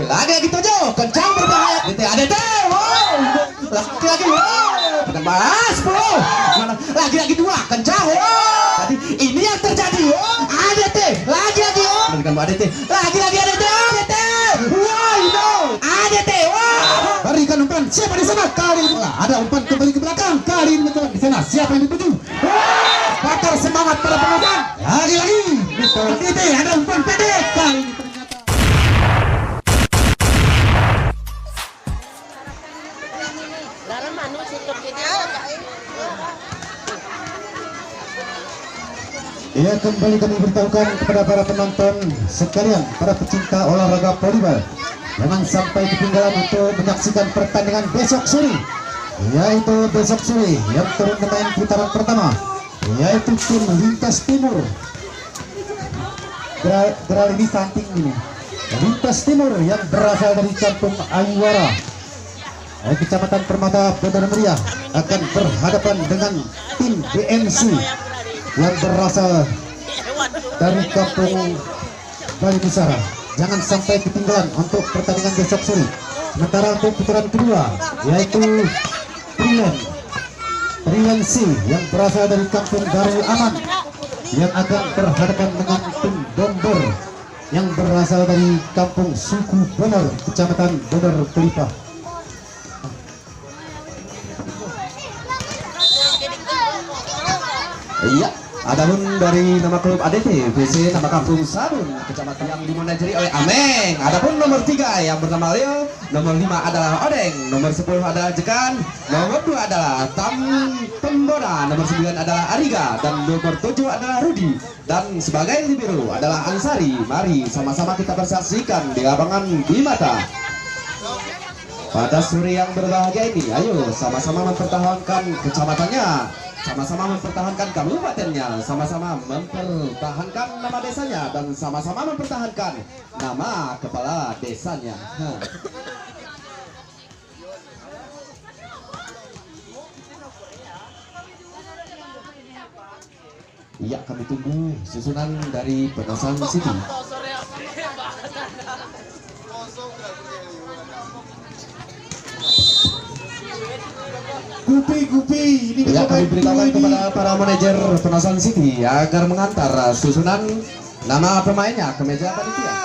lagi tujuh, kencang berbahaya. ADT, wow, lagi, wow, tekan balas 10, lagi dua, kencang, wow. Tadi ini yang terjadi, wow. ADT, lagi, wow. Tekan ADT, lagi ADT, wow, itu ADT, wow. Berikan umpan, siapa di sana? Kali ini ada umpan kembali ke belakang. Kali ini betul di sana, siapa yang dituju? Bakar semangat para penonton. Lagi, ADT, ada umpan pendek. Kali ini ya, kembali kami beritahukan kepada para penonton sekalian, para pecinta olahraga volleyball, jangan sampai ketinggalan untuk menyaksikan pertandingan besok sore, yaitu besok sore yang turun bermain putaran pertama, yaitu tim Lintas Timur. Geral ini santing ini, Lintas Timur yang berasal dari kampung Ayuara, Kecamatan Permata, Bandar Meriah, akan berhadapan dengan tim BMC yang berasal dari kampung Bali Nusara. Jangan sampai ketinggalan untuk pertandingan besok sore. Sementara untuk putaran kedua, yaitu Trilen C yang berasal dari kampung Darul Aman yang akan berhadapan dengan tim Bomber yang berasal dari kampung Suku Bener, Kecamatan Bener Pelipah. Iya, adapun dari nama klub ADT VC nama kampung Sadun, kecamatan yang dimanajeri oleh Ameng. Adapun nomor 3 yang bernama Leo, nomor 5 adalah Odeng, nomor 10 adalah Jekan, nomor 2 adalah Tembora, nomor 9 adalah Ariga, dan nomor 7 adalah Rudi. Dan sebagai libero adalah Ansari. Mari sama-sama kita bersaksikan di lapangan Bimata. Pada sore yang berbahagia ini, ayo sama-sama mempertahankan kecamatannya, sama-sama mempertahankan kabupatennya, sama-sama mempertahankan nama desanya, dan sama-sama mempertahankan nama kepala desanya. Iya, kami tunggu susunan dari Penasan City. Gupi, ini ya, kami beritahukan kepada para manajer Penasan City agar mengantar susunan nama pemainnya ke meja panitia.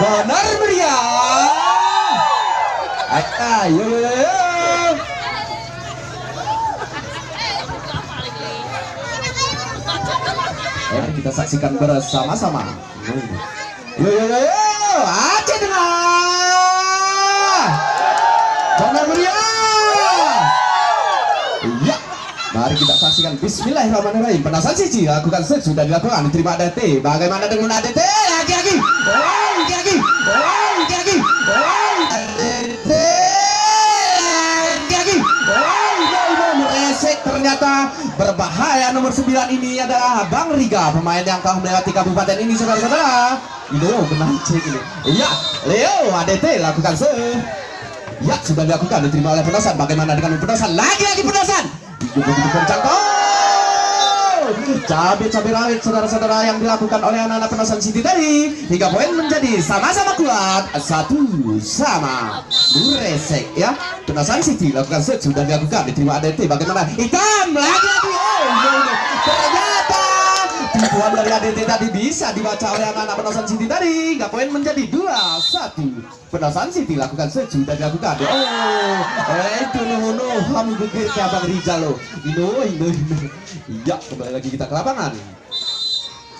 Benar meriah. Ayo. Mari kita saksikan bersama-sama. Yo, Aceh Tengah. Benar meriah. Iya, mari kita saksikan. Bismillahirrahmanirrahim. Penasan City lakukan sudah dilakukan, diterima ADT. Bagaimana dengan ADT? Lagi. Ternyata berbahaya. Nomor 9 ini adalah Bang Riga, pemain yang telah melewati kabupaten ini, saudara-saudara. Ini menancing ini. Iya, Leo ADT lakukan ya, sudah dilakukan, diterima oleh Penasan. Bagaimana dengan Penasan? Lagi Penasan. Cabai rawit, saudara-saudara, yang dilakukan oleh anak-anak Penasan City tadi, hingga poin menjadi sama-sama kuat, 1-1 Buresek ya. Penasan City lakukan sudah dilakukan, diterima ADT. Bagaimana? Hitam lagi. Ternyata tipuan dari ADT tadi bisa dibaca oleh anak-anak Penasan City tadi, hingga poin menjadi 2-1 Penasan City lakukan sudah dilakukan. Itu hamu gugir ke Abang Rizal lo. Ino. Iya, kembali lagi kita ke lapangan.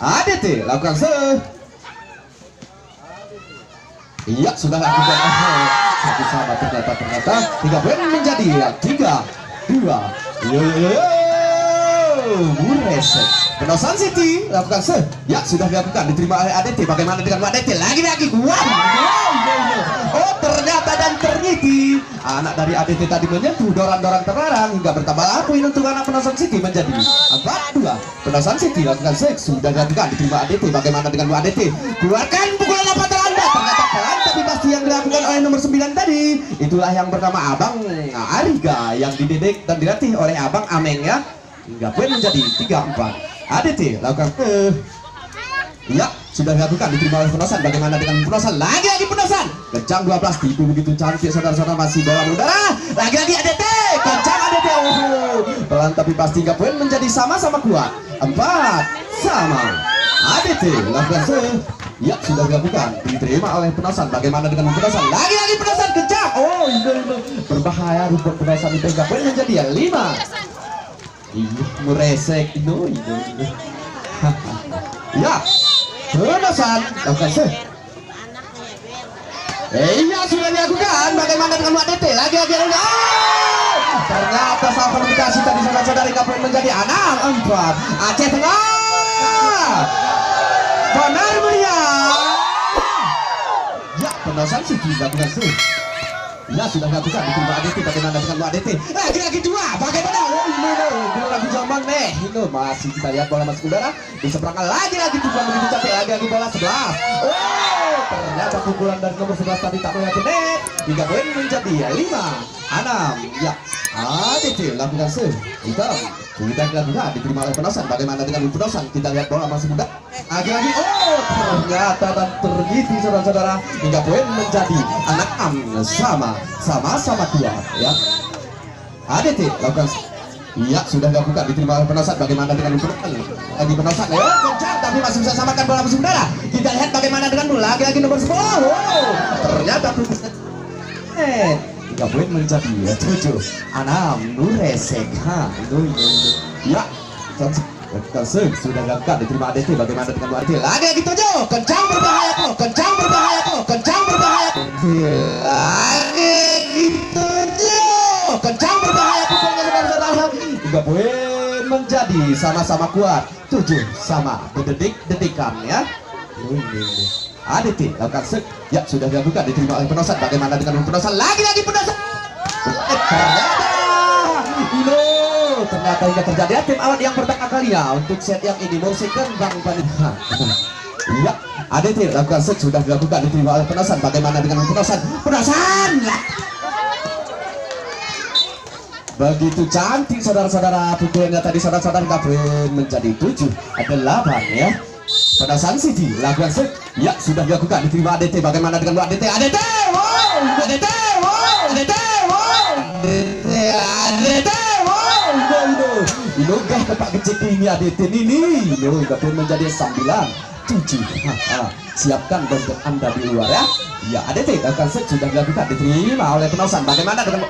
ADT lakukan iya, sudah lakukan. Satu sahabat ternyata 3 poin menjadi 3-2. Buresek. Penasan City lakukan ya, sudah dilakukan, diterima oleh ADT. Bagaimana dengan ADT? Lagi. Oh, ternyata dan ternyiti anak dari ADT tadi menyentuh dorang-dorang terlarang hingga bertambah poin untuk anak Penasan City menjadi 4-2. Penasan City lakukan sudah dilakukan, diterima ADT. Bagaimana dengan ADT? Keluarkan pukulan apa Anda? Ternyata pelan tapi pasti yang dilakukan oleh nomor 9 tadi. Itulah yang bernama Abang Ariga, yang dididik dan dilatih oleh Abang Ameng ya. Hingga poin menjadi 3-4. ADT lakukan ya, sudah dilakukan diterima oleh Penosan. Bagaimana dengan Penosan? Lagi-lagi Penosan. Kencang 12 tipu begitu cantik saudara-saudara, masih bola udara. Lagi-lagi ADT. Kencang ADT. Pelan tapi pasti 3 poin menjadi sama-sama kuat. 4 sama. ADT lakukan serve. Ya, sudah dilakukan, diterima oleh Penosan. Bagaimana dengan Penosan? Lagi-lagi Penosan kencang. Oh, ini berbahaya rumput Penosan. 3 poin menjadi 5. Ini meresek ini. Ya, Penosan lakukan serve. Iya, sudah dilakukan. Bagaimana dengan ADT? Lagi-lagi. Ternyata saat komunikasi tadi saudara-saudari 3 poin menjadi 6. 4. Aceh Tengah. Benar meriah. Ya, Penosan sih dilakukan sih. Ya, sudah dilakukan diterima ADT. Bagaimana dengan ADT? Lagi-lagi 2. Bagaimana? Oh, ini dua lagi zaman nih. Ini masih kita lihat bola masuk udara. Bisa berangkat lagi-lagi juga begitu cantik. Lagi-lagi bola 11. Oh, ternyata pukulan dari nomor 11 tadi tak melihat net. 3 poin menjadi 5. 6. Ya, ADT lakukan serve. Hitam. Kita dilakukan diterima oleh Penosan. Bagaimana dengan Penosan? Kita lihat bola masih muda. Lagi-lagi. Oh, ternyata dan tergiti saudara-saudara. 3 poin menjadi 6 sama-sama kuat. Ya, ADT lakukan. Iya, sudah dilakukan diterima oleh Penosan. Bagaimana dengan Penosan? Lagi Penosan. Ya, kencang tapi masih bisa samakan bola musuh udara. Kita lihat bagaimana dengan lagi-lagi nomor 10. Oh, ternyata 3 poin menjadi 7. 6 Nuresek. Ya, sudah dilakukan diterima ADT. Bagaimana dengan ADT? Lagi-lagi 7. Kencang berbahaya kok. Kencang berbahaya kok. Kencang berbahaya. Lagi 7. Kencang berbahaya kok. 3 poin menjadi sama-sama kuat. 7 sama detik-detikan ya. ADT lakukan serve. Ya, sudah dilakukan diterima oleh Penosan. Bagaimana dengan Penosan? Lagi-lagi Penosan. Ternyata hingga terjadi tim awal yang pertama kalinya untuk set yang ini mau second Bang Panita. Ya, ADT lakukan serve. Sudah dilakukan diterima oleh Penosan. Bagaimana dengan Penosan? Penosan. Begitu cantik saudara-saudara pukulannya tadi saudara-saudara. 3 poin menjadi 7. Ada 8 ya. Penosan City lakukan serve. Ya, sudah dilakukan diterima ADT. Bagaimana dengan ADT? ADT. Wow, ADT. Wow, ADT. Wow, ADT. Wow, ini gah tepat kecil ini ADT ini. Ini poin menjadi 9-7. Siapkan dompet Anda di luar ya. Ya, ADT lakukan serve. Sudah dilakukan diterima oleh Penosan. Bagaimana dengan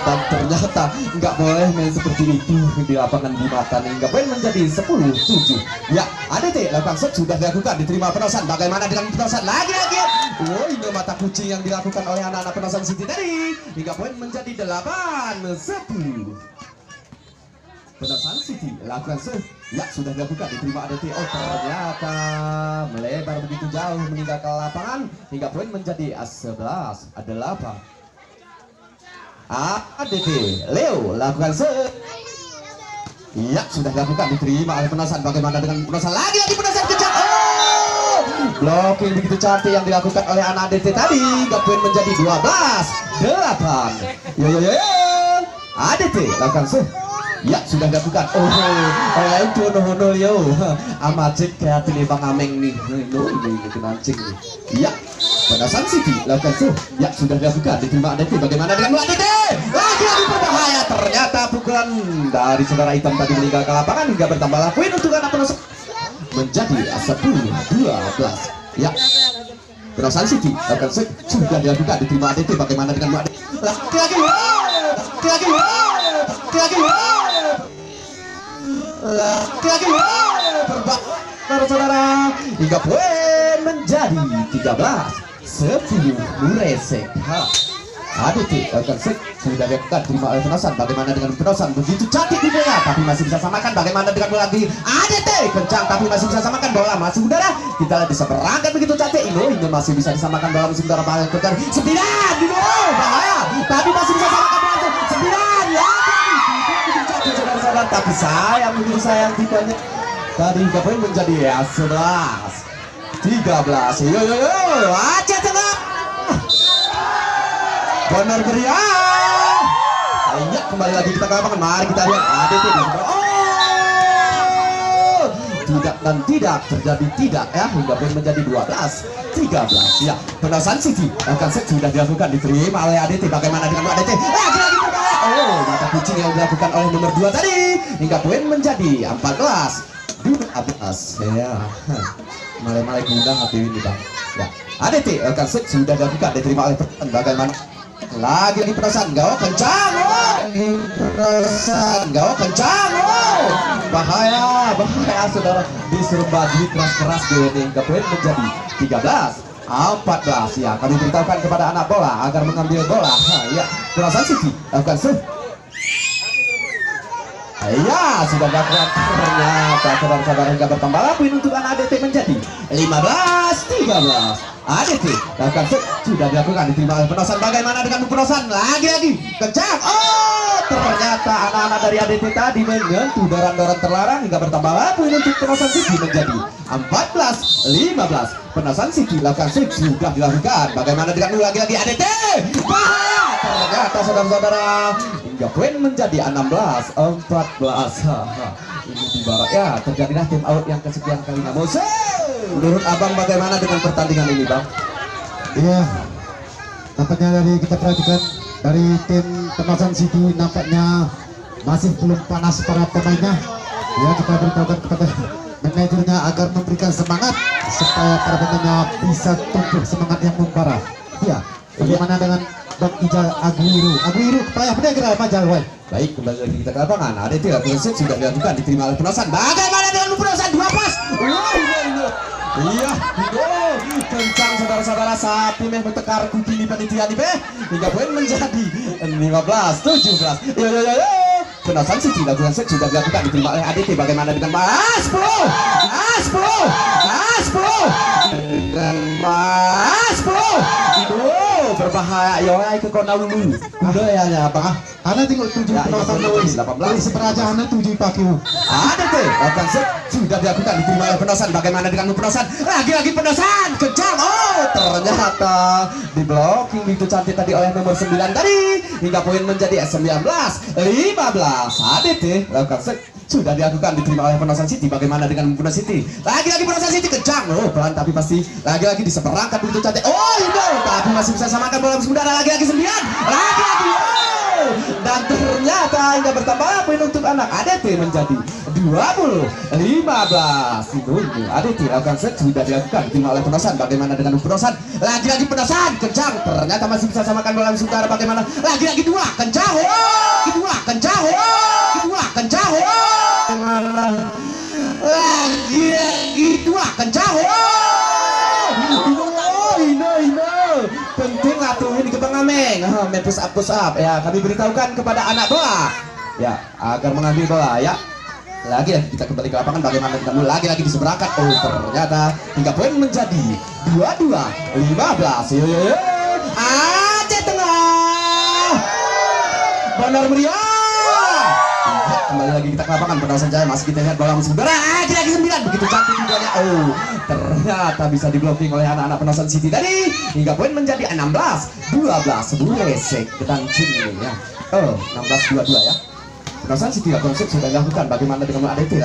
dan ternyata nggak boleh main seperti itu di lapangan di mata nih. Nggak boleh menjadi 10-7. Ya, ADT lakukan serve. Sudah dilakukan diterima Penosan. Bagaimana dengan Penosan? Lagi-lagi. Oh, ini mata kucing yang dilakukan oleh anak-anak Penosan City tadi. 3 poin menjadi 8-10. Penosan City lakukan serve. Ya, sudah dilakukan diterima ADT. Oh, ternyata melebar begitu jauh meninggalkan lapangan. 3 poin menjadi 11-8. ADT Leo lakukan serve. Ya, sudah dilakukan diterima oleh Penosan. Bagaimana dengan Penosan? Lagi-lagi Penosan kencang. Oh, blocking begitu cantik yang dilakukan oleh anak ADT tadi. 3 poin menjadi 12-8. Yo. ADT lakukan serve. Ya, sudah dilakukan. Oh, itu no yo. Amacit kayak pilih Bang Ameng nih. Ini kenancing nih. Ya, Penosan City lakukan serve. Ya, sudah dilakukan diterima ADT. Bagaimana dengan ADT? Lagi-lagi berbahaya. Ternyata pukulan dari saudara hitam tadi meninggalkan lapangan hingga bertambah poin untuk anak Penosan menjadi 10-12. Ya, Penosan City lakukan serve. Sudah dilakukan diterima ADT. Bagaimana dengan ADT? Lagi-lagi. Saudara-saudara, 3 poin menjadi 13-10 Nuresek. ADT lakukan serve. Sudah dilakukan terima oleh Penosan. Bagaimana dengan Penosan? Begitu cantik di bola tapi masih bisa samakan. Bagaimana dengan bola lagi? ADT kencang tapi masih bisa samakan. Bola masih udara. Kita lihat bisa berangkat begitu cantik. Ini masih bisa disamakan bola masih udara. Bahaya kencang 9. Bahaya. Tapi masih bisa samakan bola 9 ya. Tapi sayang begitu sayang tipenya. Tadi 3 poin menjadi 11-13. Yo. Aceh Tengah. Benar meriah. Ingat kembali lagi kita ke lapangan. Mari kita lihat ADT di sebelah. Oh, tidak dan tidak terjadi tidak ya, hingga poin menjadi 12-13 ya. Penosan City akan sudah dilakukan, diterima oleh ADT. Bagaimana dengan ADT? Lagi-lagi berbahaya. Oh, mata kucing yang dilakukan oleh nomor 2 tadi, hingga poin menjadi 14-12 ya. Malai-malai gundang hati ini bang ya. ADT akan sudah dilakukan, diterima oleh bagaimana lagi penosan gawat kencang, penosan gawat kencang, bahaya saudara, disuruh bagi keras-keras hingga poin menjadi 13-14 ya. Kami beritahukan kepada anak bola agar mengambil bola ya. Penosan City akan ya, sudah dilakukan, ternyata saudara-saudara hingga bertambah poin untuk anak ADT menjadi 15-13. ADT akan sudah dilakukan, diterima oleh penosan. Bagaimana dengan penosan? Lagi-lagi kencang. Oh, ternyata anak-anak dari ADT tadi menyentuh dorong-dorong terlarang hingga bertambah poin untuk penosan City menjadi 14-15. Penosan City lakukan sudah dilakukan. Bagaimana dengan lagi-lagi ADT? Bahaya! Ternyata saudara-saudara hingga poin menjadi 16-14. Ini di barat ya, terjadilah tim out yang kesekian kalinya. Menurut abang bagaimana dengan pertandingan ini bang? Iya, nampaknya dari kita perhatikan dari tim Penosan City nampaknya masih belum panas para pemainnya. Ya, kita beritahukan kepada manajernya agar memberikan semangat supaya para pemainnya bisa tumbuh semangat yang membara. Ya, bagaimana dengan Bang Ijal Aguiru kepala penegara Majal Wai. Baik, kembali lagi kita ke lapangan. ADT lakukan sudah dilakukan, diterima oleh penosan. Bagaimana dengan penosan? 2 pas. Iya, kencang saudara-saudara, sapi meh bertekar kuping di panitia nih beh. Hingga poin menjadi 15-17. Ya. Penosan City lakukan sudah dilakukan, diterima oleh ADT. Bagaimana dengan Mas Bro? Itu berbahaya. Yoi ke kona dulu. Udah ya Bang. Karena tinggal 7 penosan Louis. 18 seperajaannya 7 pakai. ADT lakukan sudah dilakukan, diterima oleh penosan. Bagaimana dengan penosan? Lagi-lagi penosan kencang. Oh, ternyata di blocking itu cantik tadi oleh nomor 9 tadi, hingga poin menjadi 19-15. ADT lakukan sudah dilakukan, diterima oleh Penosan City. Bagaimana dengan Penosan City? Lagi-lagi Penosan City kencang. Oh, pelan tapi pasti lagi-lagi diseberangkan begitu cantik. Oh, itu tapi masih bisa samakan bola udara. Lagi-lagi 9. Lagi-lagi. Oh, dan ternyata hingga bertambah poin untuk anak ADT menjadi 20-15. Itu ADT lakukan sudah dilakukan, diterima oleh Penosan. Bagaimana dengan Penosan? Lagi-lagi Penosan kencang. Ternyata masih bisa samakan bola udara. Bagaimana? Lagi-lagi 2 kencang. Oh, kedua kencang. Kedua kencang. Lagi-lagi 2 kencang. Penting atuh ini ke Bang Ameng. Main push up ya. Kami beritahukan kepada anak bola ya agar mengambil bola ya. Lagi kita kembali ke lapangan. Bagaimana kita mulai lagi diseberangkan. Oh, ternyata hingga poin menjadi 22-15. Yo. Aceh tengah. Benar meriah. Kembali lagi kita ke lapangan. Penosan Jaya masih kita lihat bola musuh udara. Lagi 9 begitu cantik bolanya. Oh, ternyata bisa diblocking oleh anak-anak Penosan City tadi, hingga poin menjadi 16-12. Buresek kedancing ya. Oh, 16-22 ya. Penosan City konsep sudah dilakukan. Bagaimana dengan ADT?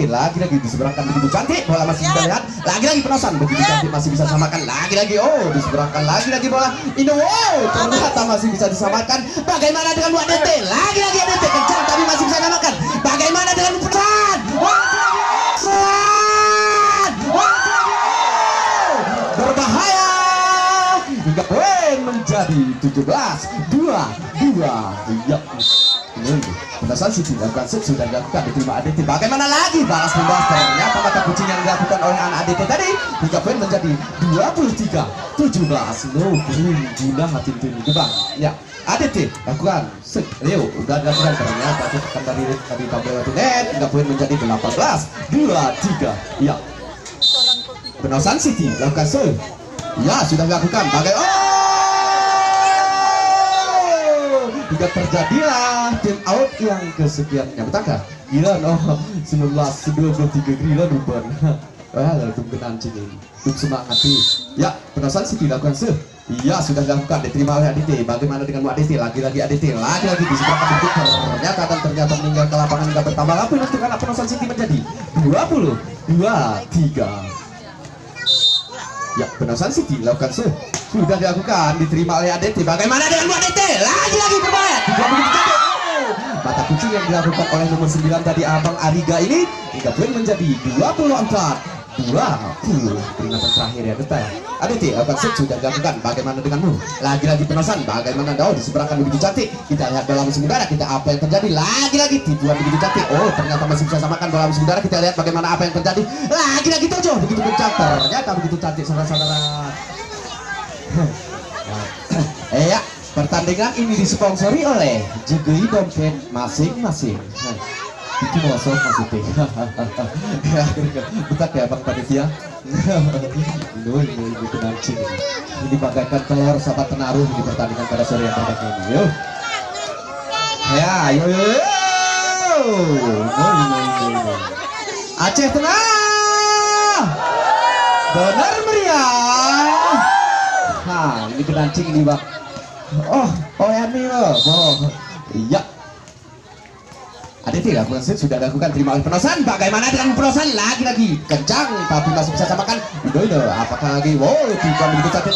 Lagi-lagi diseberangkan begitu cantik, bola masih kita lihat. Lagi-lagi Penosan begitu cantik masih bisa samakan. Lagi-lagi oh, diseberangkan lagi bola. Ini wow, ternyata masih bisa disamakan. Bagaimana dengan ADT? Lagi-lagi ADT kencang tapi masih bisa samakan. Bagaimana dengan Penosan? Berbahaya hingga poin menjadi 17-22. Ya. Penosan City lakukan sudah dilakukan, diterima ADT. Bagaimana lagi balas ternyata mata kucing yang dilakukan oleh anak ADT tadi, hingga poin menjadi 23-17. No green guna hati ini gebang ya. ADT lakukan Leo udah dilakukan, ternyata tekan dari tabel net hingga poin menjadi 18-23 ya. Penosan City lakukan ya sudah dilakukan. Hingga terjadilah tim out yang kesekiannya. Betulkah? Gila no 19-23 gila Ruben. Wah, lalu kenancing ini. Semangat ya. Penosan City lakukan Iya, sudah dilakukan, diterima oleh ADT. Bagaimana denganmu ADT? Lagi-lagi ADT, lagi-lagi diseberangkan bentuk ternyata meninggal ke lapangan hingga bertambah lagi untuk anak penonton City menjadi 20-23. Ya, penonton City lakukan sudah dilakukan, diterima oleh ADT. Bagaimana denganmu ADT? Lagi-lagi berbahaya. Mata kucing yang dilakukan oleh nomor 9 tadi Abang Ariga ini hingga poin menjadi 24-20. Peringatan terakhir ya Deta. ADT lakukan sudah dilakukan. Bagaimana denganmu? Lagi-lagi penosan. Bagaimana diseberangkan begitu cantik. Kita lihat bola musuh udara. Kita apa yang terjadi? Lagi-lagi tipuan begitu cantik. Oh, ternyata masih bisa samakan bola musuh udara. Kita lihat bagaimana apa yang terjadi. Lagi-lagi Tojo begitu kencang. Ternyata begitu cantik saudara-saudara. Ya, pertandingan ini disponsori oleh Jegui Dompet masing-masing. Itu masuk maksudnya. Betul ya Bang Panitia. Ini kenancing. Ini bagaikan telur sahabat penaruh di pertandingan pada sore yang berbahagia ini. Yuk. Ya, yuk. Aceh tengah. Benar meriah. Nah, ini kenancing ini Bang. Oh ya nih loh. Iya. ADT lakukan sudah lakukan, terima oleh penosan. Bagaimana dengan penosan? Lagi-lagi kencang tapi masih bisa samakan. Ido apakah lagi? Wow, tiga begitu cantik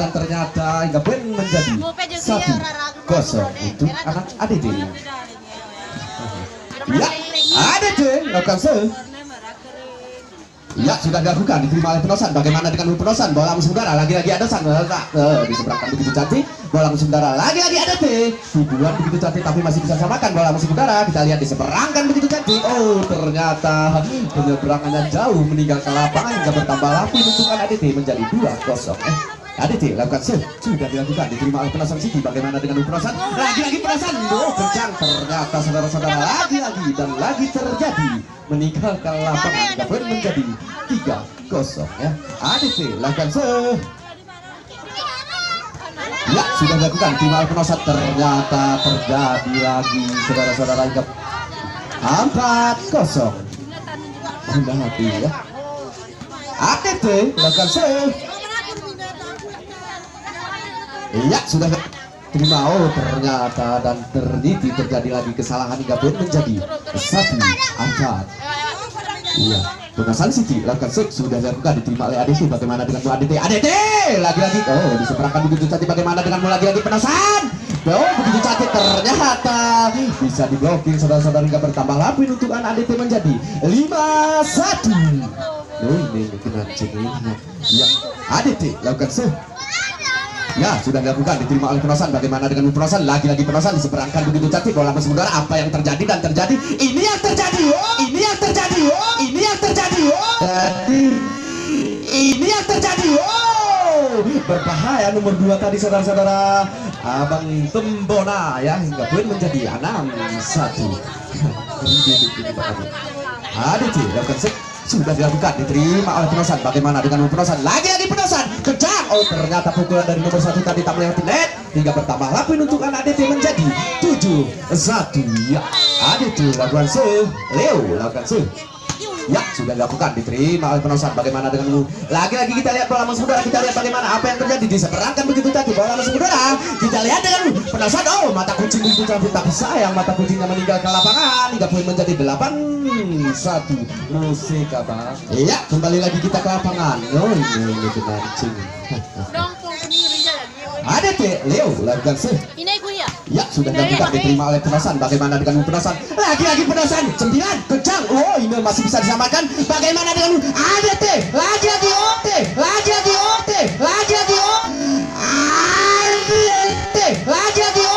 ternyata hingga poin menjadi 1-0 untuk anak ADT. Ya, ADT lakukan ya, sudah dilakukan, diterima oleh penosan. Bagaimana dengan penosan? Bola musuh udara, lagi-lagi ada sang diseberangkan begitu cantik. Bola musuh udara, lagi-lagi ada tujuan begitu cantik tapi masih bisa samakan bola musuh udara. Kita lihat diseberangkan begitu cantik. Oh, ternyata penyeberangannya jauh meninggalkan lapangan hingga bertambah lapis untuk ADT menjadi 2-0. ADT lakukan sudah dilakukan, diterima oleh penosan City. Bagaimana dengan penosan? Lagi-lagi penosan. Oh, kencang ternyata saudara-saudara, lagi-lagi dan lagi terjadi meninggalkan lapangan hingga poin menjadi 3-0 ya. ADT lakukan ya, sudah dilakukan, diterima oleh penosan. Ternyata terjadi lagi saudara-saudara hingga 4-0. Rendah hati ya. ADT lakukan iya, sudah terima. Oh, ternyata dan terjadi lagi kesalahan hingga poin menjadi 1-4. Iya, penosan City lakukan sudah dilakukan, diterima oleh ADT. Bagaimana denganmu ADT? ADT lagi-lagi. Oh, diseberangkan begitu cantik. Bagaimana denganmu lagi-lagi penosan? Oh, begitu cantik ternyata bisa diblokir saudara-saudara hingga bertambah lapis untuk anak ADT menjadi 5-1. Oh, ini kenancing ini. Ya, ADT lakukan ya, sudah dilakukan, diterima oleh penosan. Bagaimana dengan penosan? Lagi-lagi penosan diseberangkan begitu cantik bola musuh udara. Apa yang terjadi dan terjadi? Ini yang terjadi. Ini yang terjadi. Ini yang terjadi. Ini yang terjadi. Berbahaya nomor 2 tadi saudara-saudara. Abang Tembona ya hingga poin menjadi 6-1. ADT lakukan sudah dilakukan, diterima oleh penosan. Bagaimana dengan penosan? Lagi-lagi penosan kencang. Oh, ternyata pukulan dari nomor 1 tadi tak melewati net hingga bertambah lapis untuk anak ADT menjadi 7-1 ya. ADT lakukan Leo lakukan ya, sudah dilakukan, diterima oleh penosan. Bagaimana denganmu? Lagi-lagi kita lihat bola musuh udara. Kita lihat bagaimana apa yang terjadi. Diseberangkan begitu tadi bola musuh udara. Kita lihat denganmu penosan. Oh, mata kucing begitu cantik tapi sayang mata kucingnya meninggalkan lapangan hingga poin menjadi 8-1. Musik apa? Iya, kembali lagi kita ke lapangan. Oh, ini kenancing. ADT Leo lakukan ya, sudah dilakukan, diterima oleh penosan. Bagaimana dengan penosan? Lagi-lagi penosan 9 kencang. Oh, ini masih bisa disamakan. Bagaimana dengan ADT? Lagi-lagi OT. Lagi-lagi OT. Lagi-lagi ADT. Lagi-lagi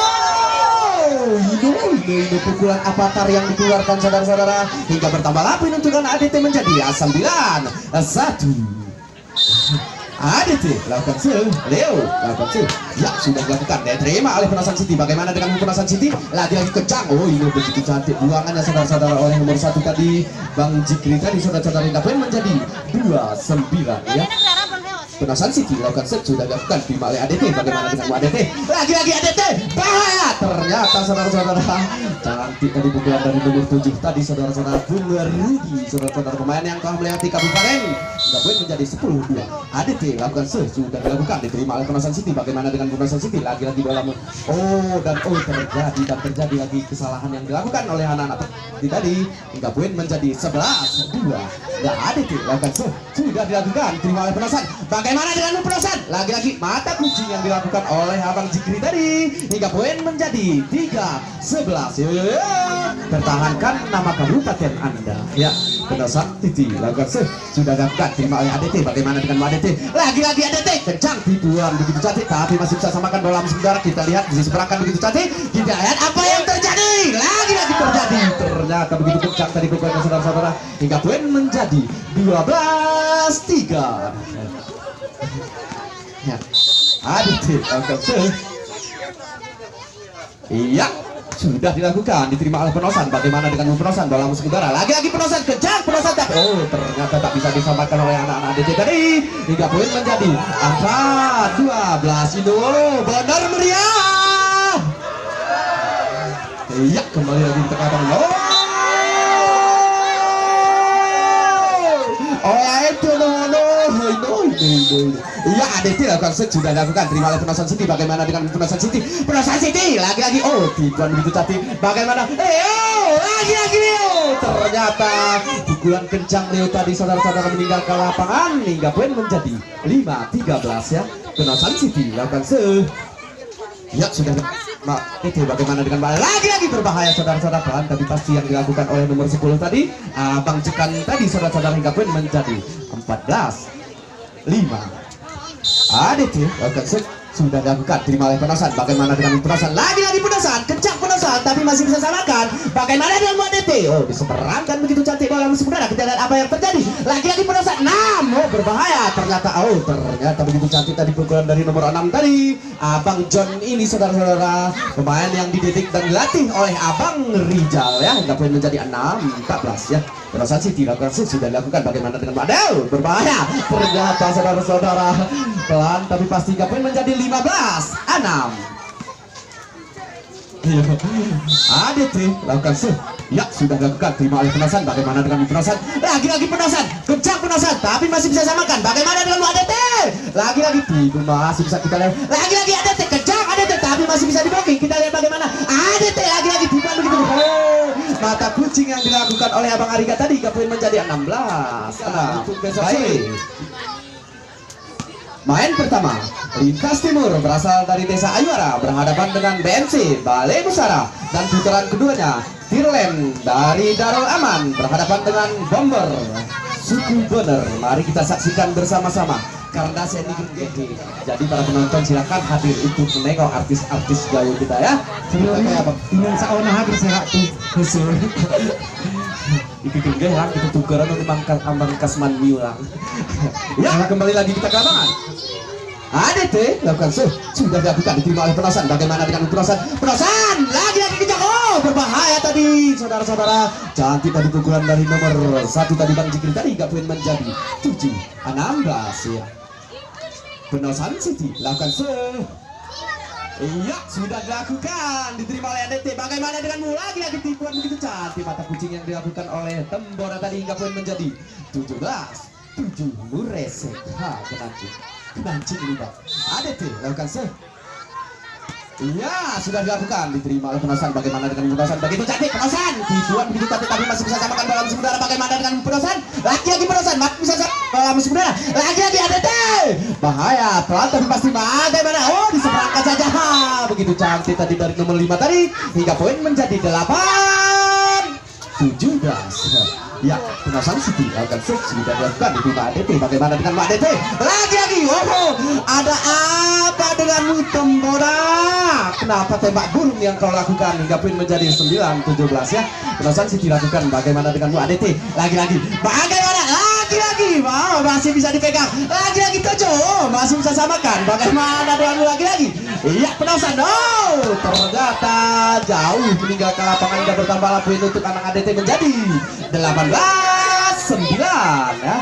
ini pukulan avatar yang dikeluarkan saudara-saudara hingga bertambah lapis untuk ADT menjadi 9-1. ADT lakukan Leo lakukan ya, sudah dilakukan, diterima oleh penosan City. Bagaimana dengan penosan City? Lagi-lagi kencang. Oh, ini begitu cantik buangannya saudara-saudara oleh nomor 1 tadi Bang Jikri tadi saudara-saudara hingga poin menjadi 2-9 ya. Penosan City lakukan set sudah dilakukan terima oleh ADT. Bagaimana dengan ADT? Lagi-lagi ADT bahaya. Ternyata saudara-saudara cantik tadi pukulan dari nomor 7 tadi saudara-saudara Bung Rudi, saudara-saudara pemain yang telah melewati kabupaten Gabung menjadi 10-2. ADT lakukan set sudah dilakukan diterima oleh Penosan City. Bagaimana dengan Penosan City? Lagi-lagi dalam terjadi lagi kesalahan yang dilakukan oleh anak-anak tadi hingga poin menjadi 11-2. Dan ADT lakukan set sudah dilakukan terima oleh Penosan. Bagaimana dengan Penosan? Lagi-lagi mata kucing yang dilakukan oleh Abang Jikri tadi hingga poin menjadi 3-11. Pertahankan nama kabupaten Anda. Ya, Penosan City lakukan set sudah dilakukan terima oleh ADT. Bagaimana dengan ADT? Lagi-lagi ADT kencang tipuan begitu cantik tapi masih bisa samakan bola sebentar. Kita lihat di seberangkan begitu cantik. Kita lihat apa yang terjadi. Lagi-lagi terjadi. Ternyata begitu kencang tadi pukulannya saudara-saudara hingga poin menjadi 12-3. Ya, ADT lakukan set. Iya, sudah dilakukan diterima oleh Penosan. Bagaimana dengan Penosan bola sementara? Lagi-lagi Penosan kencang Penosan tak. Ternyata tak bisa disamakan oleh anak-anak ADT tadi hingga poin menjadi 4-12. Benar meriah. Iya, kembali lagi di tengah tangan. Iya, ADT lakukan set sudah dilakukan terima oleh Penosan City. Bagaimana dengan Penosan City? Penosan City lagi-lagi tipuan begitu cantik. Bagaimana? Lagi-lagi Leo. Ternyata pukulan kencang Leo tadi saudara-saudara meninggalkan lapangan hingga poin menjadi 5-13 ya. Penosan City lakukan set. Ya sudah. Itu bagaimana dengan lagi-lagi berbahaya saudara-saudara pelan tapi pasti yang dilakukan oleh nomor 10 tadi Abang Cekan tadi saudara-saudara hingga poin menjadi 14-5. ADT lakukan set sudah dilakukan terima oleh Penosan. Bagaimana dengan Penosan? Lagi-lagi Penosan kencang Penosan tapi masih bisa samakan. Bagaimana dengan ADT? Diseberangkan begitu cantik bola sebentar. Kita lihat apa yang terjadi. Lagi-lagi Penosan 6. Berbahaya ternyata. Ternyata begitu cantik tadi pukulan dari nomor 6 tadi Abang John ini saudara-saudara pemain yang dididik dan dilatih oleh Abang Rijal ya hingga poin menjadi 6-14 ya. Penosan City lakukan set sudah dilakukan. Bagaimana dengan Madel? Berbahaya ternyata saudara-saudara pelan tapi pasti hingga poin menjadi 15-6. ADT lakukan set. Ya sudah dilakukan terima oleh Penosan. Bagaimana dengan Penosan? Lagi-lagi Penosan kencang Penosan tapi masih bisa samakan. Bagaimana dengan ADT? Lagi-lagi tipu masih bisa kita lihat. Lagi-lagi ADT kencang ADT tapi masih bisa diblocking. Kita lihat bagaimana ADT lagi-lagi tipuan begitu. Mata kucing yang dilakukan oleh Abang Ariga tadi hingga poin menjadi 16. Baik. Main pertama, Lintas Timur berasal dari Desa Ayuara berhadapan dengan BMC Balai Musara, dan putaran keduanya Tirlen dari Darul Aman berhadapan dengan Bomber Suku Bener. Mari kita saksikan bersama-sama karena saya ini jadi para penonton silakan hadir untuk menengok artis-artis gayo kita ya. Kayak apa? Ini saona hadir saya tuh. Itu tinggal lah, itu tukeran untuk ambang kasman miulang. Ya, kembali lagi kita ke lapangan. ADT lakukan sudah dilakukan diterima oleh Penosan. Bagaimana dengan Penosan? Penosan lagi-lagi kencang. Berbahaya tadi saudara-saudara. Cantik tadi pukulan dari nomor 1 tadi Bang Jikri tadi hingga poin menjadi 7-16 ya. Penosan City lakukan iya sudah dilakukan diterima oleh ADT. Bagaimana dengan lagi-lagi tipuan begitu cantik mata kucing yang dilakukan oleh Tembora tadi hingga poin menjadi 17-7. Muresek kenancing ini Bang. ADT lakukan iya sudah dilakukan diterima oleh Penosan. Bagaimana dengan Penosan? Begitu cantik Penosan tipuan begitu cantik tapi masih bisa samakan bola musuh udara. Bagaimana dengan Penosan? Lagi-lagi Penosan masih bisa samakan bola musuh udara. Lagi-lagi ADT bahaya pelan tapi pasti bagaimana. Diseberangkan saja begitu cantik tadi dari nomor 5 tadi hingga poin menjadi 8-17 ya. Penosan City akan sudah dilakukan diterima ADT. Bagaimana dengan ADT? Lagi-lagi ada apa denganmu Tembora? Kenapa tembak burung yang kau lakukan hingga poin menjadi 9-17 ya. Penosan City lakukan. Bagaimana denganmu ADT? Lagi-lagi bagaimana? Lagi-lagi masih bisa dipegang. Lagi-lagi Tojo masih bisa samakan. Bagaimana denganmu lagi-lagi? Iya Penosan. Ternyata jauh meninggalkan lapangan dan bertambah poin untuk anak ADT menjadi 18-9 ya.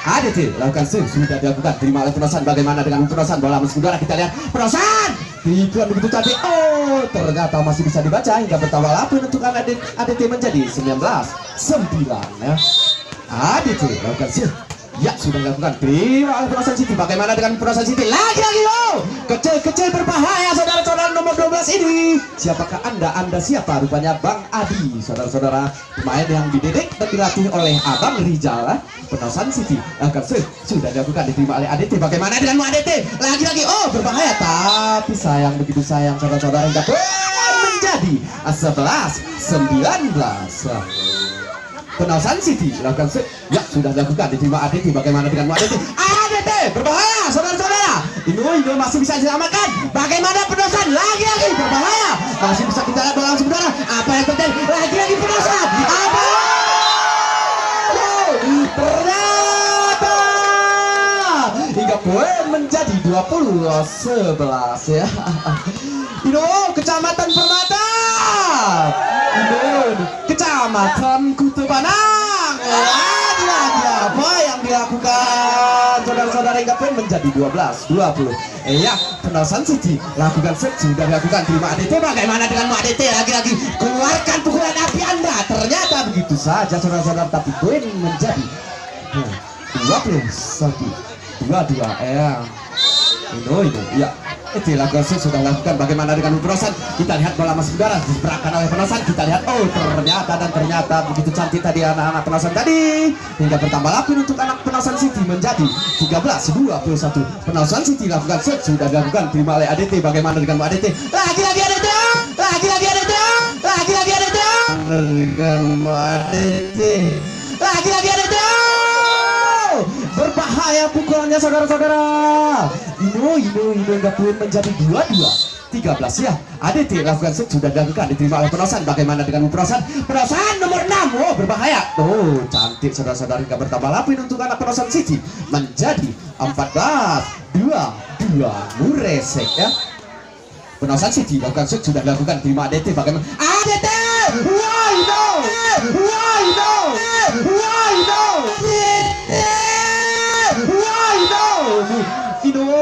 ADT lakukan sudah dilakukan, terima oleh Penosan. Bagaimana dengan Penosan? Bola masuk udara, kita lihat Penosan tipuan begitu cantik. Oh, ternyata masih bisa dibaca hingga bertambah lapun untuk ADT menjadi 19-9 ya. ADT lakukan ya, sudah dilakukan, terima oleh Penosan City. Bagaimana dengan Penosan City? Lagi-lagi oh, kecil-kecil berbahaya saudara-saudara nomor 12 ini. Siapakah anda? Anda siapa? Rupanya Bang Adi, saudara-saudara, pemain yang dididik dan dilatih oleh Abang Rizal. Penosan City akan sudah dilakukan, diterima oleh ADT. Bagaimana dengan ADT? Lagi-lagi oh, berbahaya, tapi sayang, begitu sayang saudara-saudara, hingga menjadi 11-19. Penosan City lakukan ya, sudah dilakukan, diterima ADT. Bagaimana dengan ADT? ADT berbahaya saudara-saudara. Ini masih bisa diselamatkan. Bagaimana Penosan? Lagi-lagi berbahaya, masih bisa kita lihat bola langsung udara. Apa yang terjadi? Lagi-lagi Penosan. Apa? Ternyata hingga poin menjadi 20-11 ya. Kecamatan Permata, Kecamatan Kutubanang. Lagi-lagi apa yang dilakukan saudara-saudara hingga poin menjadi 12-20. Ya, Penosan City lakukan sudah dilakukan, terima ADT. Bagaimana dengan ADT? Lagi-lagi keluarkan pukulan api Anda. Ternyata begitu saja saudara-saudara, tapi poin menjadi 21-22 ya. Ini ya, itu lakukan sudah lakukan. Bagaimana dengan Penosan? Kita lihat bola masuk udara, diperahkan oleh Penosan. Kita lihat oh, ternyata begitu cantik tadi anak-anak Penosan tadi, hingga bertambah lapin untuk anak Penosan City menjadi 13-21. Penosan City lakukan sudah dilakukan, terima oleh ADT. Bagaimana dengan ADT? Lagi-lagi ADT, lagi-lagi ADT, lagi-lagi ADT, dengan ADT, lagi-lagi ADT. Berbahaya pukulannya saudara-saudara. Ini hingga poin menjadi 22-13 ya. ADT lakukan sudah dilakukan, diterima oleh Penosan. Bagaimana dengan Penosan? Penosan nomor 6, oh berbahaya. Oh, cantik saudara-saudara, hingga bertambah lapin untuk anak Penosan City menjadi 14-22 Muresek ya. Penosan City lakukan sudah dilakukan, terima ADT. Bagaimana? ADT! Why no? Why no? Why no?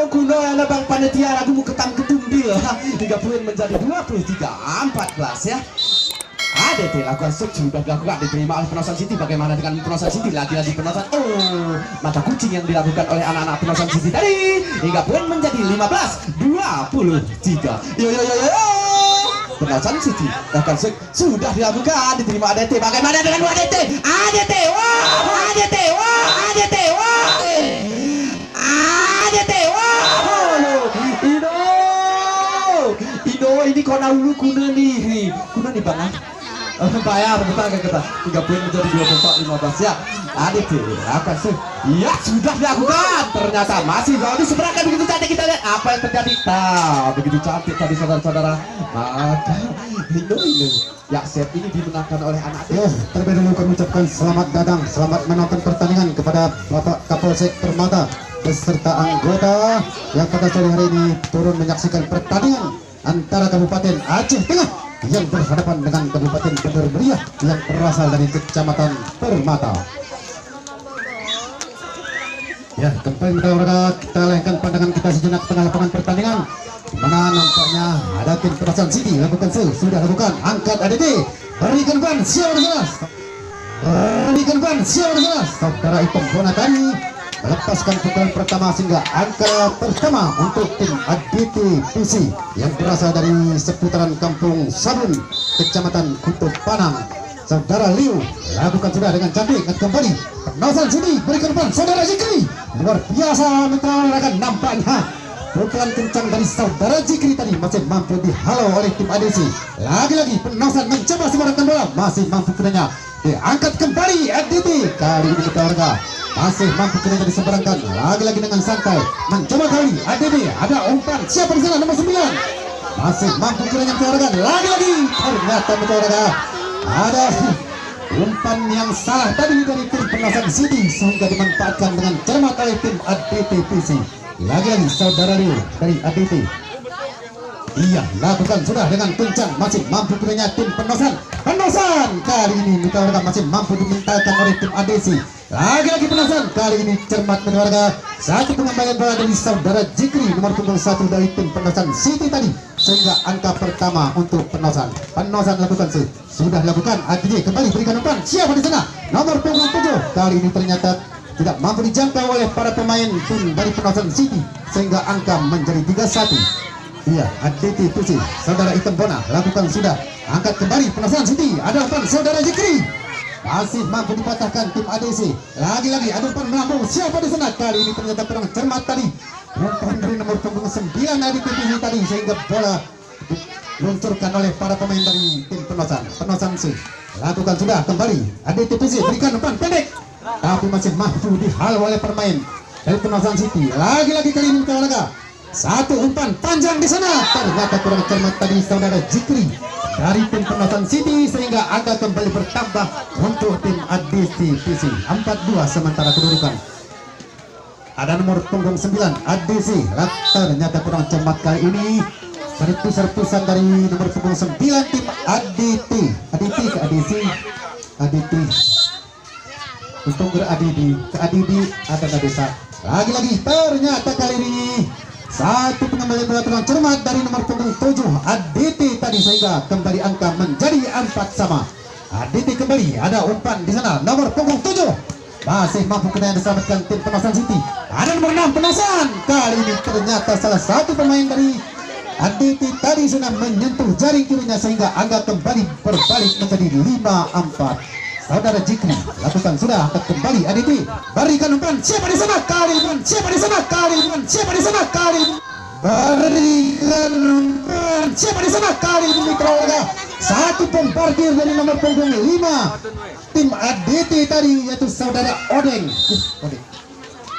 Kuno yang bang panitia lagu mu ketang ketumbil hingga poin menjadi 23-14 ya. ADT lakukan sudah dilakukan, diterima oleh Penosan City. Bagaimana dengan Penosan City? Lagi-lagi Penosan, oh, mata kucing yang dilakukan oleh anak-anak Penosan City tadi hingga poin menjadi 15-23. Yo. Penosan City lakukan sudah dilakukan, diterima ADT. Bagaimana dengan ADT? ADT, wah, ADT, wah, ADT, wah, ADT, wah. Ini kona ulu kuna nih bang. Bayar betul kita 3 poin menjadi 24-15 ya. ADT akan ya sudah dilakukan, ternyata masih di seberangnya begitu cantik. Kita lihat apa yang terjadi. Begitu cantik tadi saudara-saudara. Maka ini ya, set ini dimenangkan oleh anak. Terlebih dahulu kami ucapkan selamat datang, selamat menonton pertandingan kepada Bapak Kapolsek Permata beserta anggota yang pada sore hari ini turun menyaksikan pertandingan antara Kabupaten Aceh Tengah yang berhadapan dengan Kabupaten Bener Meriah yang berasal dari Kecamatan Permata. Ya, kembali kita lakukan pandangan kita sejenak tengah lapangan pertandingan, di mana nampaknya ada tim Penosan City lakukan sudah lakukan, angkat ADT, berikan ban siap jelas, saudara Ipong Bona tadi melepaskan pukulan pertama sehingga angka pertama untuk tim ADT PC yang berasal dari seputaran Kampung Sabun, Kecamatan Kutub Panang. Saudara Liu lakukan sudah dengan cantik, kembali Penosan City berikan ban saudara Zikri, luar biasa menterangkan. Nampaknya pukulan kencang dari saudara Zikri tadi masih mampu dihalau oleh tim ADC. Lagi-lagi Penosan mencoba sembarangan bola, masih mampu kenanya diangkat kembali ADT. Kali ini kita warga masih mampu kenanya diseberangkan, lagi-lagi dengan santai mencoba kali ADT. Ada umpan siapa di sana nomor 9, masih mampu kenanya diseberangkan, lagi-lagi ternyata mencoba ada umpan yang salah tadi dari tim Penosan City sehingga dimanfaatkan dengan cermat oleh tim ADT PC. Lagi-lagi saudara Liu dari ADT Iya, lakukan sudah dengan kencang, masih mampu kiranya tim Penosan. Penosan kali ini mitra warga masih mampu dimintakan oleh tim ADC. Lagi-lagi Penosan kali ini cermat mitra warga. Satu pengembalian bola dari saudara Jikri nomor punggung 1 dari tim Penosan City tadi, sehingga angka pertama untuk Penosan. Penosan lakukan sudah lakukan. ADC kembali berikan umpan. Siapa di sana? Nomor punggung 7 kali ini ternyata tidak mampu dijangkau oleh para pemain tim dari Penosan City, sehingga angka menjadi 3-1. Iya, ADT Pusi, saudara Item Bona lakukan sudah. Angkat kembali Penosan City. Ada umpan saudara Jikri. Masih mampu dipatahkan tim ADC. Lagi-lagi ada umpan melambung. Siapa di sana? Kali ini ternyata kurang cermat tadi. Umpan dari nomor punggung 9 ADT Pusi tadi, sehingga bola diluncurkan oleh para pemain dari tim Penosan. Penosan C lakukan sudah kembali. ADT Pusi berikan umpan pendek, tapi masih mampu dihalau oleh pemain dari Penosan City. Lagi-lagi kali ini olahraga. Satu umpan panjang di sana, ternyata kurang cermat tadi saudara Jikri dari tim Penosan City, sehingga angka kembali bertambah untuk tim ADC PC. 4-2 sementara kedudukan. Ada nomor punggung 9 ADC, ternyata kurang cermat kali ini. Serpisan dari nomor punggung 9 tim ADT ke ADC, ADT untuk ke ADD ada desa. Lagi-lagi ternyata kali ini satu pengembalian bola kurang cermat dari nomor punggung 7 ADT tadi, sehingga kembali angka menjadi 4 sama. ADT kembali, ada umpan di sana nomor punggung 7, masih mampu kena diselamatkan tim Penosan City. Ada nomor 6 Penosan, kali ini ternyata salah satu pemain dari ADT tadi sudah menyentuh jaring kirinya, sehingga angka kembali berbalik menjadi 5-4. Saudara Jikri lakukan sudah, angkat kembali ADT, berikan umpan. Siapa di sana? Kali umpan. Siapa di sana? Kali umpan. Siapa di sana? Kali berikan umpan. Siapa di sana? Kali ini mitra warga. Satu pemparkir dari nomor punggung 5 tim ADT tadi, yaitu saudara Odeng.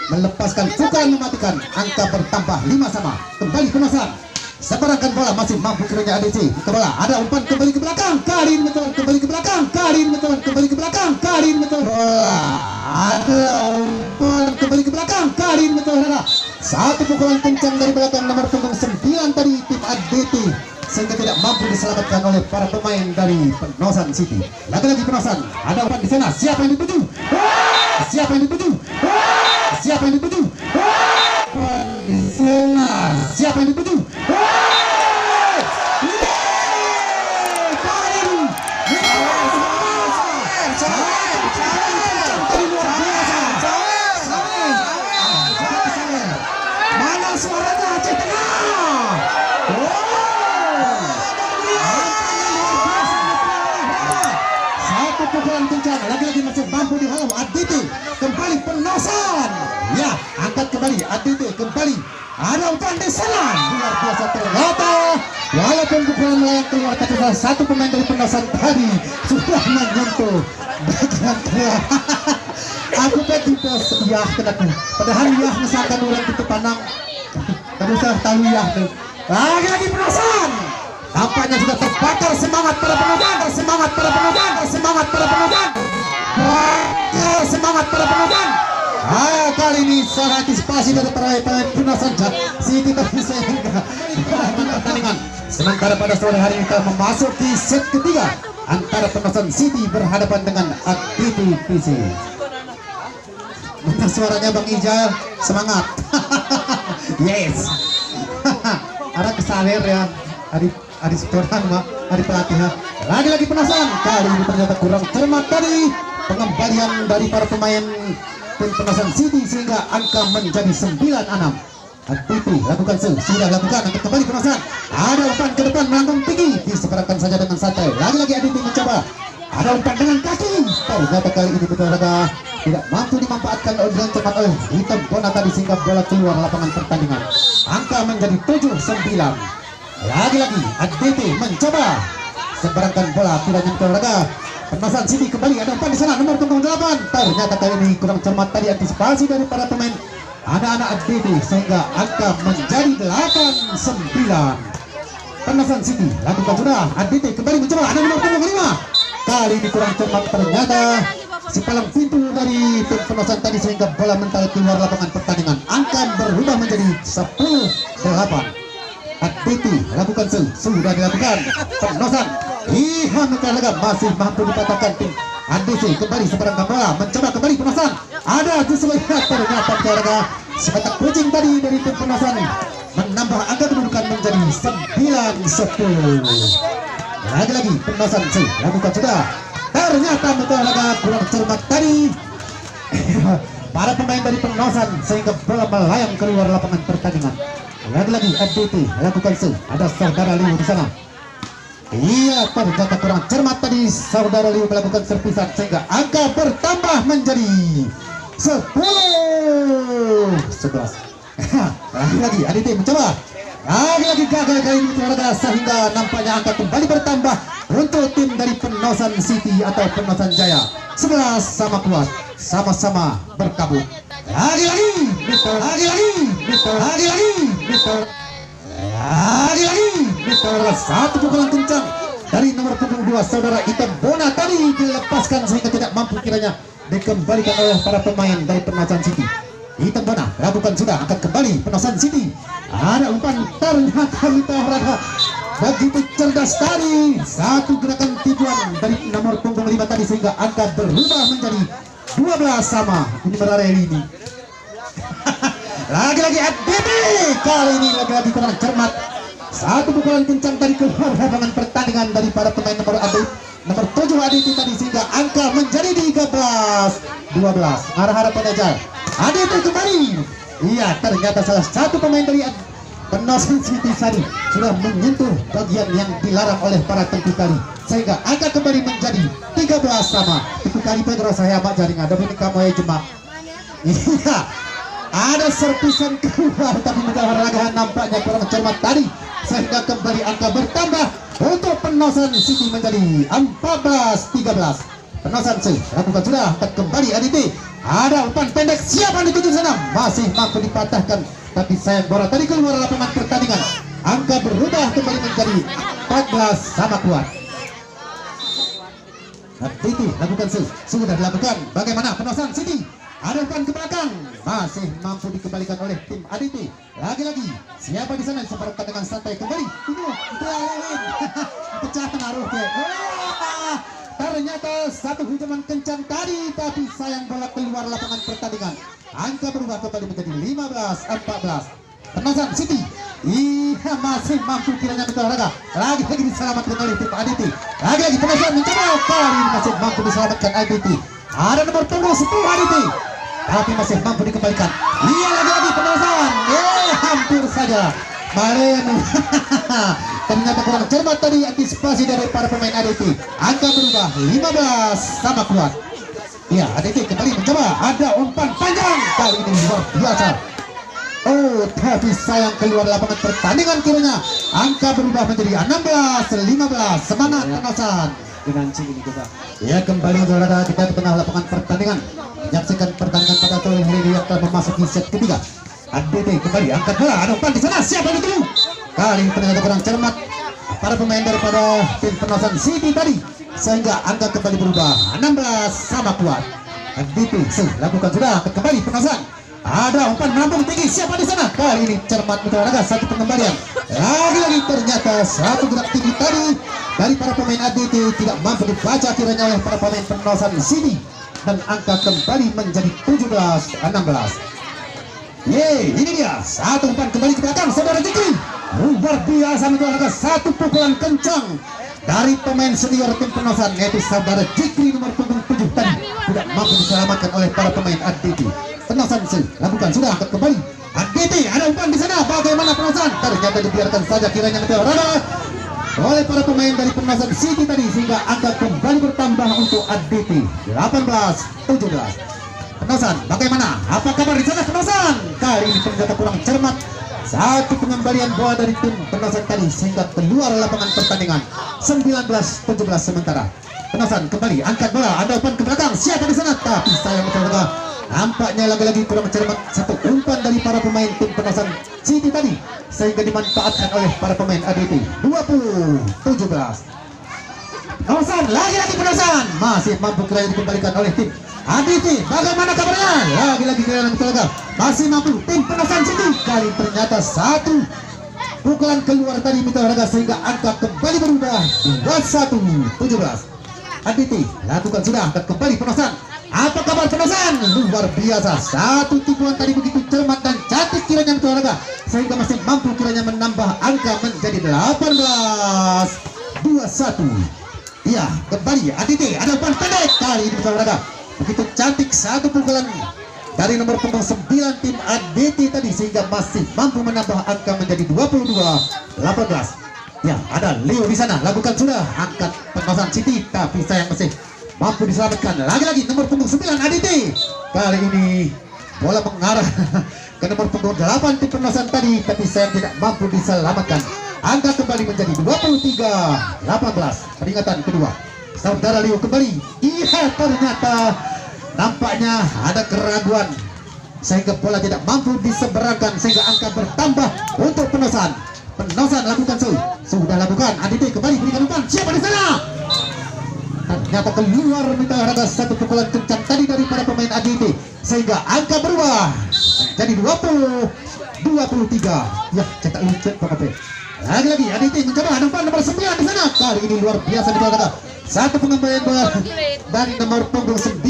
Melepaskan pukulan mematikan, angka bertambah 5 sama. Kembali Penosan, sebarangkan bola, masih mampu kiranya ADC. Bola ada umpan kembali ke belakang, kali ini betul kembali ke belakang, kali ini betul kembali ke belakang, kali ini betul ada umpan kembali ke belakang, kali ini betul ada satu pukulan kencang dari belakang nomor punggung 9 tadi tim ADT, sehingga tidak mampu diselamatkan oleh para pemain dari Penosan City. Lagi-lagi Penosan, ada umpan di sana. Siapa yang dituju? Siapa yang dituju? Siapa yang dituju? Di sana. Siapa yang dituju? Mana suaranya Aceh Tengah? Satu pukulan kencang, lagi-lagi masih mampu dihalau ADT. Kembali Penosan. Ya, angkat kembali ADT kembali. Ada umpan di sana, luar biasa ternyata. Walaupun pukulan melayang keluar, tapi salah satu pemain dari Penosan tadi sudah menyentuh bagian keluar. Aku tadi iya kenaku. Padahal iya misalkan orang itu pandang. Kamu sudah tahu iya tuh. Lagi-lagi Penosan. Tampaknya sudah terbakar semangat para Penosan, semangat para Penosan, semangat para Penosan. Semangat para Penosan. Kali ini secara antisipasi dari para pemain Penosan City bisa pertandingan. Sementara pada sore hari ini kita memasuki set ketiga antara Penosan City berhadapan dengan ADT PC. Benar suaranya Bang Ijal, semangat. Yes. Ada kesaler ya, Adi Sekoran mah, Adi pelatih. Lagi-lagi Penosan, kali ini ternyata kurang cermat tadi pengembalian dari para pemain tim Penosan City, sehingga angka menjadi 9-6. ADT lakukan sudah lakukan, angkat kembali Penosan. Ada umpan ke depan melambung tinggi, disebarkan saja dengan santai. Lagi-lagi ADT mencoba. Ada umpan dengan kaki, ternyata kali ini betul-betul tidak mampu dimanfaatkan dengan cepat oleh Hitam Bona tadi, sehingga bola keluar lapangan pertandingan. Angka menjadi 7-9. Lagi-lagi ADT mencoba sebarangkan bola, tidak nyentuh olahraga. Penosan City kembali, ada umpan di sana nomor punggung 8. Ternyata kali ini kurang cermat tadi antisipasi dari para pemain anak-anak ADT, sehingga angka menjadi 8-9. Penosan City lakukan sudah, ADT kembali mencoba, ada nomor punggung 5. Kali ini kurang cermat, ternyata si palang pintu dari tim Penosan tadi, sehingga bola mental keluar lapangan pertandingan. Angka berubah menjadi 10-8. Aditi lakukan sudah dilakukan penosan. Ihan Mekalaga masih mampu dipatahkan tim Aditi kembali seberang bola mencoba kembali penosan. Ada justru ternyata Mekalaga sebatak kucing tadi dari tim penosan menambah angka kedudukan menjadi 9-10. Lagi-lagi penosan lakukan sudah. Ternyata Mekalaga kurang cermat tadi. Para pemain dari penosan sehingga bola melayang keluar lapangan pertandingan. Lagi-lagi Aditi lakukan ada saudara Liu di sana. Iya, ternyata kurang cermat tadi saudara Liu melakukan servisan sehingga angka bertambah menjadi 10-11. Lagi-lagi Aditi mencoba. Lagi-lagi gagal kali ini sehingga nampaknya angka kembali bertambah untuk tim dari Penosan City atau Penosan Jaya. 11 sama kuat, sama-sama berkabut. Lagi-lagi, satu pukulan kencang dari nomor punggung 2 saudara Itan Bona tadi dilepaskan sehingga tidak mampu kiranya dikembalikan oleh para pemain dari Penosan City. Itan Bona lakukan sudah angkat kembali Penosan City. Ada umpan ternyata Mita Raga begitu cerdas tadi. Satu gerakan tipuan dari nomor punggung 5 tadi sehingga angka berubah menjadi 12 sama. Ini berada ini. Lagi-lagi Aditi kali ini lagi-lagi kurang cermat. Satu pukulan kencang dari keluar lapangan pertandingan dari para pemain nomor 7 Aditi tadi sehingga angka menjadi 13-12. Arah-arah pengejar Aditi kembali. Iya, ternyata salah satu pemain dari Penosan City tadi sudah menyentuh bagian yang dilarang oleh para tengku tali sehingga angka kembali menjadi 13 sama. Itu kali Pedro saya mak jaring ada ini kamu ya jemak. Iya, ada servisan keluar tapi Mekalaga nampaknya kurang cermat tadi sehingga kembali angka bertambah untuk Penosan City menjadi 14-13. Penosan City lakukan sudah angkat kembali Aditi. Ada umpan pendek siapa dituju sana masih mampu dipatahkan tapi sayang bola tadi keluar lapangan pertandingan. Angka berubah kembali menjadi 14 sama kuat. Aditi lakukan sudah dilakukan. Bagaimana Penosan City? Ada umpan ke belakang masih mampu dikembalikan oleh tim Aditi. Lagi-lagi siapa di sana seperti dengan santai kembali. Itu pecah taruh ke. Ternyata satu hujaman kencang tadi tapi sayang bola keluar lapangan pertandingan. Angka berubah kembali menjadi 15-14. Penosan City iya masih mampu kiranya Mekalaga. Lagi-lagi diselamatkan oleh tim Aditi. Lagi-lagi Penosan mencoba kali ini masih mampu diselamatkan Aditi. Ada nomor punggung 10 Aditi tapi masih mampu dikembalikan. Iya lagi-lagi Penosan hampir saja Maren. Ternyata kurang cermat tadi antisipasi dari para pemain Aditi. Angka berubah 15 sama kuat. Ya, Aditi kembali mencoba. Ada umpan panjang kali ini luar biasa. Oh, tapi sayang keluar lapangan pertandingan kiranya. Angka berubah menjadi 16-15. Semangat Penosan. Dengan ini kita. Ya, kembali saudara kita di tengah lapangan pertandingan. Menyaksikan pertandingan pada sore hari ini yang telah memasuki set ketiga. Aditi kembali angkat bola. Ada umpan di sana. Siapa itu? Kali ini ternyata kurang cermat para pemain daripada tim Penosan City tadi sehingga angka kembali berubah 16 sama kuat. Aditi lakukan sudah kembali Penosan. Ada umpan melambung tinggi siapa di sana? Kali ini cermat Mekalaga satu pengembalian. Lagi-lagi ternyata satu gerak tinggi tadi dari para pemain Aditi tidak mampu dibaca kiranya oleh para pemain Penosan City dan angka kembali menjadi 17-16. Yeay, ini dia satu umpan kembali ke belakang saudara Jikri. Luar biasa Mekalaga satu pukulan kencang dari pemain senior tim Penosan yaitu saudara Jikri nomor punggung 7 tadi tidak mampu diselamatkan oleh para pemain Aditi. Penosan lakukan sudah angkat kembali Aditi. Ada umpan di sana bagaimana Penosan? Ternyata dibiarkan saja kiranya Mekalaga oleh para pemain dari Penosan City tadi sehingga angka kembali bertambah untuk Aditi 18-17. Penosan bagaimana? Apa kabar di sana Penosan? Kali ini ternyata kurang cermat satu pengembalian bola dari tim Penosan tadi sehingga keluar lapangan pertandingan 19-17 sementara. Penosan kembali angkat bola. Ada umpan ke belakang siapa di sana? Tapi sayang Mekalaga nampaknya lagi-lagi kurang cermat satu umpan dari para pemain tim Penosan City tadi sehingga dimanfaatkan oleh para pemain Aditi 20-17. Penosan lagi-lagi Penosan masih mampu kiranya dikembalikan oleh tim Aditi. Bagaimana kabarnya? Lagi-lagi kiranya Mekalaga masih mampu tim Penosan City kali ternyata satu pukulan keluar tadi Mitra Raga sehingga angka kembali berubah 21-17. Aditi lakukan sudah, angkat kembali Penosan. Apa kabar Penosan? Luar biasa, satu tipuan tadi begitu cermat dan cantik kiranya Mitra Raga sehingga masih mampu kiranya menambah angka menjadi 18-21. Iya, kembali Aditi, ada umpan pendek kali ini Mitra Raga. Begitu cantik satu pukulan dari nomor punggung 9 tim ADT tadi sehingga masih mampu menambah angka menjadi 22-18. Ya, ada Leo di sana, lakukan sudah angkat Penosan City tapi sayang masih mampu diselamatkan. Lagi-lagi nomor punggung 9 ADT. Kali ini bola mengarah ke nomor punggung 8 tim Penosan tadi tapi sayang tidak mampu diselamatkan. Angka kembali menjadi 23-18. Peringatan kedua. Saudara Leo kembali. Iya, ternyata nampaknya ada keraguan sehingga bola tidak mampu diseberangkan sehingga angka bertambah untuk Penosan. Penosan lakukan sudah lakukan. Aditi kembali berikan umpan. Siapa di sana? Ternyata keluar Mitra Raga satu pukulan kencang tadi daripada pemain Aditi sehingga angka berubah jadi 20-23. Ya, cetak lucu Pak. Lagi-lagi Aditi mencoba ada umpan nomor 9 di sana. Kali ini luar biasa Mitra Raga. Satu pengembalian bola dari nomor punggung 9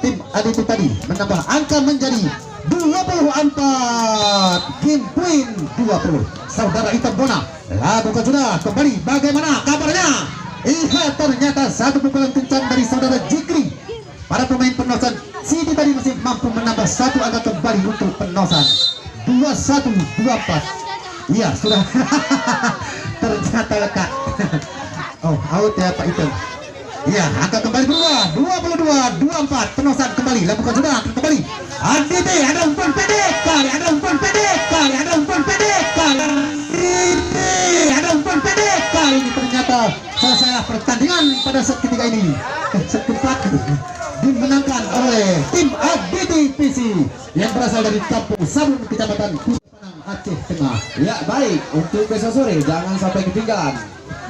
tim Aditi tadi menambah angka menjadi 24. Game point 20. Saudara Itam Bona lakukan sudah kembali. Bagaimana kabarnya? Iya, ternyata satu pukulan kencang dari saudara Jikri. Para pemain Penosan City tadi masih mampu menambah satu angka kembali untuk Penosan 21-24. Iya, sudah. Ternyata lekat. Oh, out ya Pak Itam. Iya, angka kembali berubah 22-24. Penosan kembali lakukan sudah kembali. ADT ada umpan pendek kali, ada umpan pendek kali, ada umpan pendek kali. Ini ada umpan pendek kali. Ini ternyata selesai pertandingan pada set ketiga ini. Set keempat dimenangkan oleh tim ADT PC yang berasal dari Kampung Sabun, Kecamatan Kupanang, Aceh Tengah. Ya baik, untuk besok sore jangan sampai ketinggalan.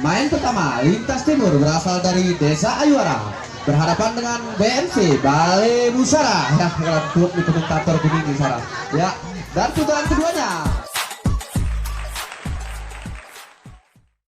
Main pertama Lintas Timur berasal dari Desa Ayuara berhadapan dengan BMC Balai Musara. Ya, klub di komentator kuning Musara. Ya, dan putaran keduanya